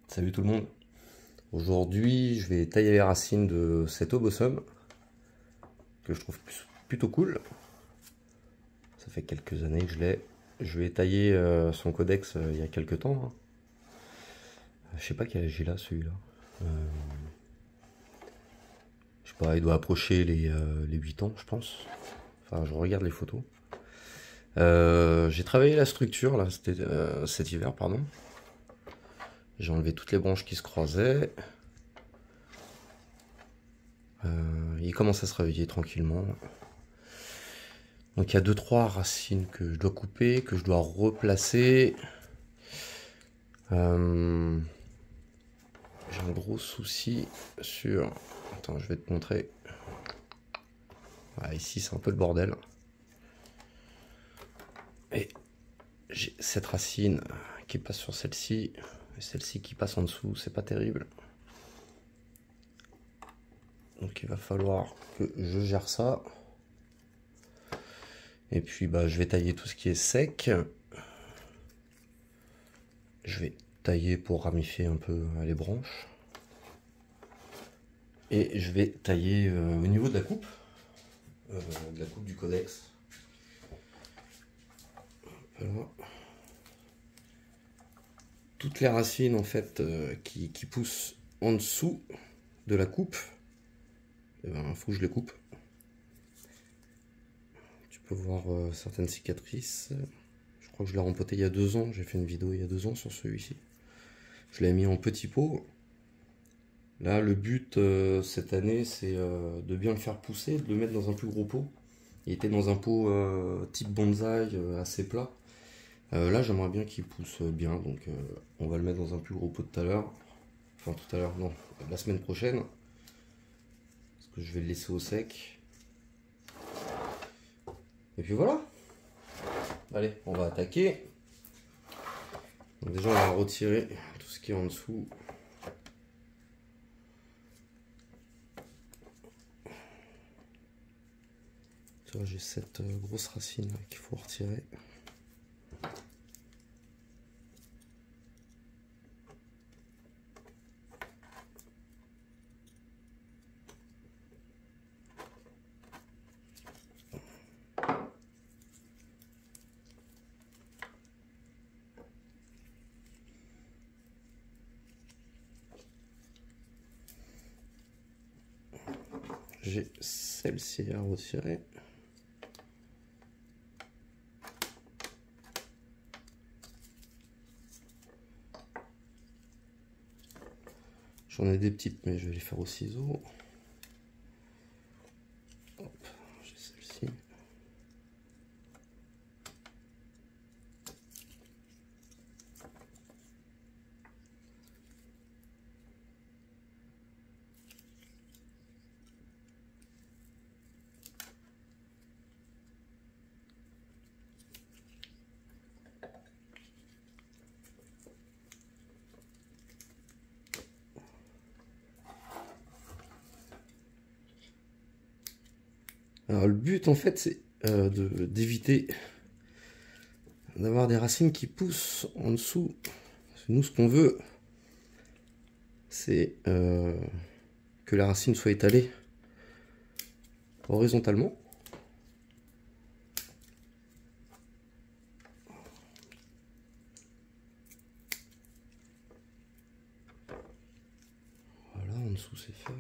Salut tout le monde. Aujourd'hui, je vais tailler les racines de cet opossum que je trouve plutôt cool. Ça fait quelques années que je l'ai. Je vais tailler son codex il y a quelques temps, hein. Je sais pas quel âge il a celui-là. Je sais pas, il doit approcher les 8 ans, je pense. Enfin, je regarde les photos. J'ai travaillé la structure là, cet hiver, pardon. J'ai enlevé toutes les branches qui se croisaient. Il commence à se réveiller tranquillement. Donc il y a 2-3 racines que je dois couper, que je dois replacer. J'ai un gros souci sur... Attends, je vais te montrer. Voilà, ici c'est un peu le bordel. Et j'ai cette racine qui passe sur celle-ci, et celle-ci qui passe en dessous, c'est pas terrible. Donc il va falloir que je gère ça. Et puis bah, je vais tailler tout ce qui est sec. Je vais tailler pour ramifier un peu les branches. Et je vais tailler au niveau de la coupe du codex. Voilà. Toutes les racines en fait qui poussent en dessous de la coupe, il faut que je les coupe. Tu peux voir certaines cicatrices. Je crois que je l'ai rempoté il y a 2 ans. J'ai fait une vidéo il y a 2 ans sur celui-ci. Je l'ai mis en petit pot. Là, le but cette année, c'est de bien le faire pousser, de le mettre dans un plus gros pot. Il était dans un pot type bonsaï, assez plat. Là, j'aimerais bien qu'il pousse bien, donc on va le mettre dans un plus gros pot tout à l'heure. Enfin, tout à l'heure, non, la semaine prochaine. Parce que je vais le laisser au sec. Et puis voilà. Allez, on va attaquer. Donc déjà, on va retirer tout ce qui est en dessous. Tu vois, j'ai cette grosse racine qu'il faut retirer. J'ai celle-ci à retirer. J'en ai des petites, mais je vais les faire au ciseau. Hop, j'ai celle-ci. Alors le but en fait c'est d'éviter d'avoir des racines qui poussent en dessous. Nous ce qu'on veut c'est que la racine soit étalée horizontalement. Voilà, en dessous c'est fait.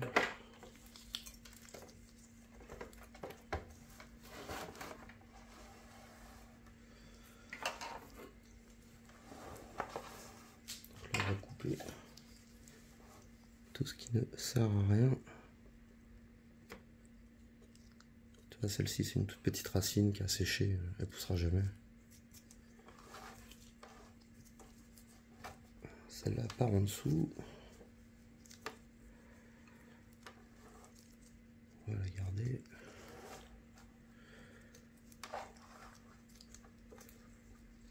On va couper tout ce qui ne sert à rien. Tu vois, celle-ci c'est une toute petite racine qui a séché, elle poussera jamais. Celle-là part en dessous. On va la garder.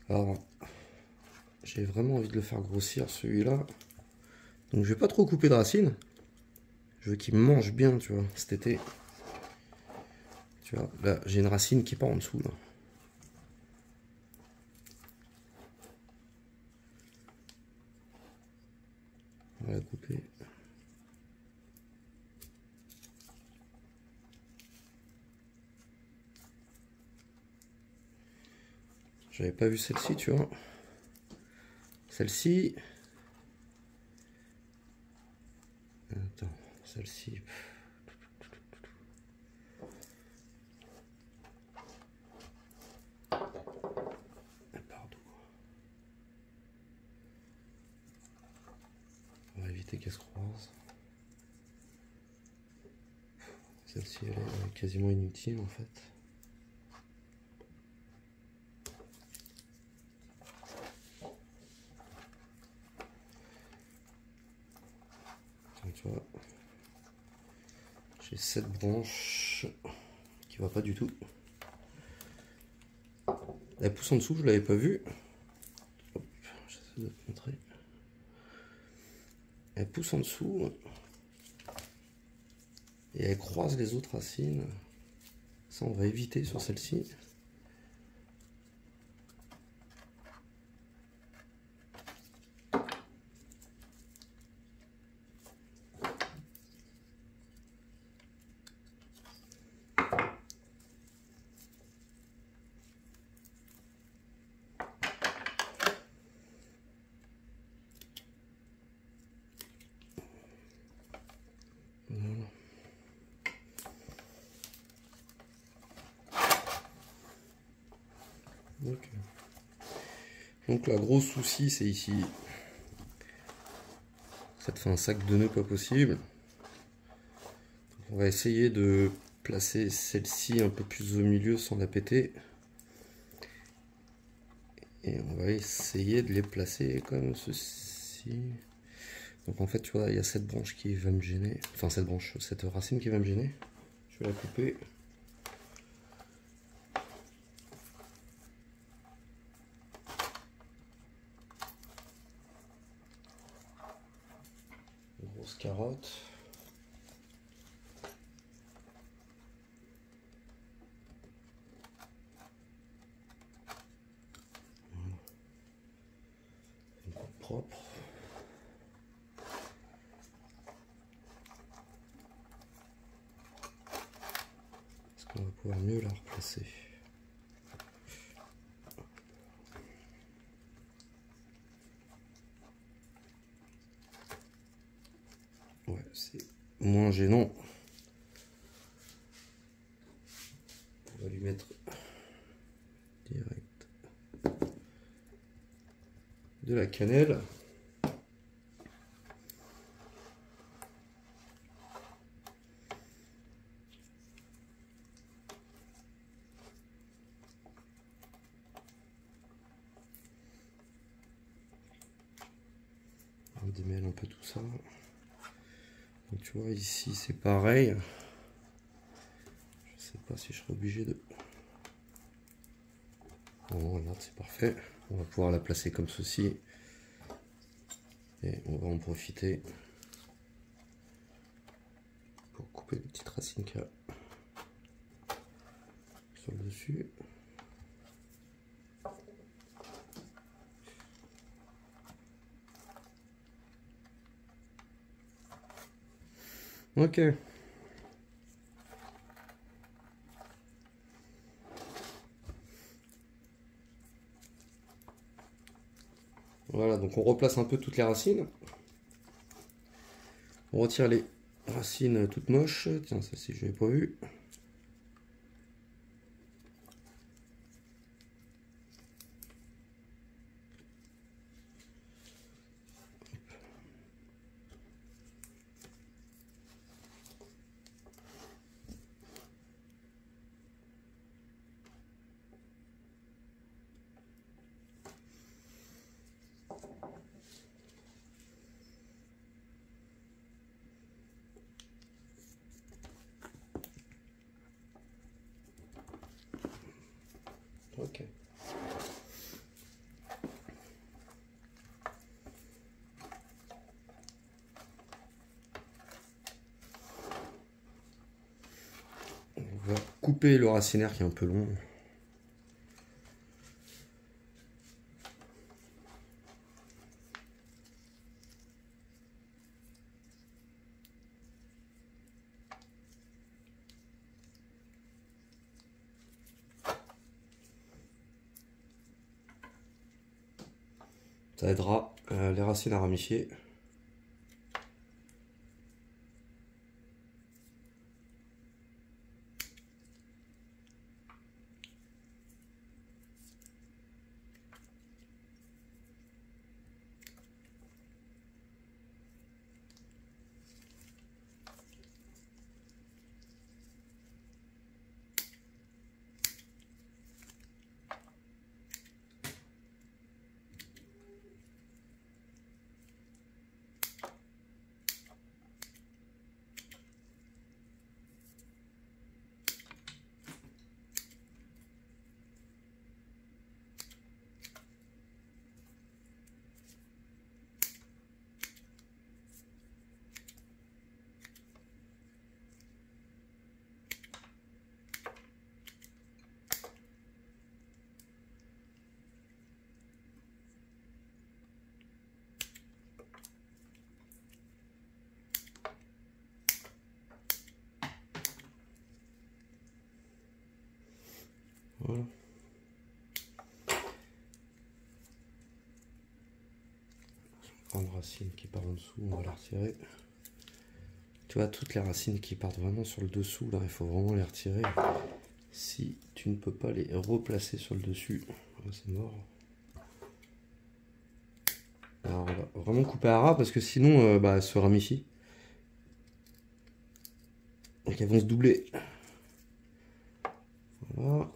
Alors, j'ai vraiment envie de le faire grossir celui-là. Donc je vais pas trop couper de racines. Je veux qu'il mange bien, tu vois, cet été. Tu vois, là j'ai une racine qui part en dessous là. On va la couper. J'avais pas vu celle-ci, tu vois. Celle-ci. Attends, celle-ci. Pardon. On va éviter qu'elle se croise. Celle-ci, elle est quasiment inutile en fait. Tu vois, j'ai cette branche qui va pas du tout. Elle pousse en dessous, je l'avais pas vue. J'essaie de te montrer. Elle pousse en dessous et elle croise les autres racines. Ça, on va éviter sur celle-ci. Okay. Donc là, gros souci, c'est ici. Ça te fait un sac de nœuds pas possible. Donc, on va essayer de placer celle-ci un peu plus au milieu sans la péter. Et on va essayer de les placer comme ceci. Donc en fait, tu vois, il y a cette branche qui va me gêner. Enfin, cette racine qui va me gêner. Je vais la couper. Grosse carotte. Propre. Est-ce qu'on va pouvoir mieux la replacer? Ouais, c'est moins gênant. On va lui mettre direct de la cannelle. On démêle un peu tout ça. Donc tu vois ici c'est pareil. Je sais pas si je serai obligé de... Bon, regarde, c'est parfait. On va pouvoir la placer comme ceci. Et on va en profiter pour couper les petites racines qu'il y a sur le dessus. Ok. Voilà, donc on replace un peu toutes les racines. On retire les racines toutes moches. Tiens, celle-ci je l'avais pas vu. Ok. On va couper le racinaire qui est un peu long. Ça aidera les racines à ramifier. Voilà. Grande racine qui part en dessous, on va la retirer. Tu vois, toutes les racines qui partent vraiment sur le dessous, là, il faut vraiment les retirer. Si tu ne peux pas les replacer sur le dessus, c'est mort. Alors, on va vraiment couper à ras parce que sinon, elles se ramifient. Donc elles vont se doubler. Voilà.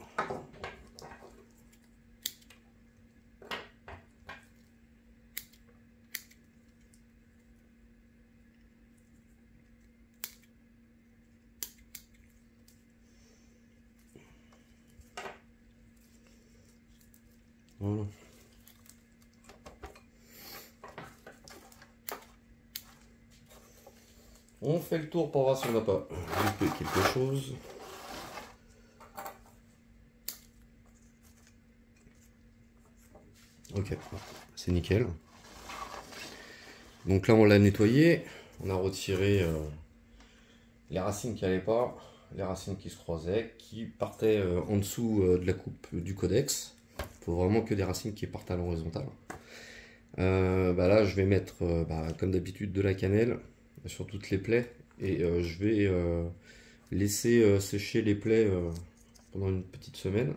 Voilà. On fait le tour pour voir si on n'a pas loupé quelque chose. Ok, c'est nickel. Donc là on l'a nettoyé, on a retiré les racines qui n'allaient pas, les racines qui se croisaient, qui partaient en dessous de la coupe du codex. Il faut vraiment que des racines qui partent à l'horizontale. Là je vais mettre comme d'habitude de la cannelle sur toutes les plaies et je vais laisser sécher les plaies pendant une petite semaine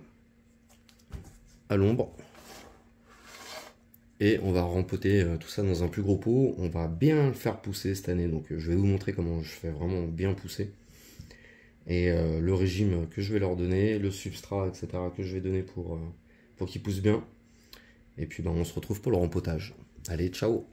à l'ombre. Et on va rempoter tout ça dans un plus gros pot. On va bien le faire pousser cette année. Donc je vais vous montrer comment je fais vraiment bien pousser. Et le régime que je vais leur donner, le substrat, etc. que je vais donner pour qu'ils poussent bien. Et puis on se retrouve pour le rempotage. Allez, ciao!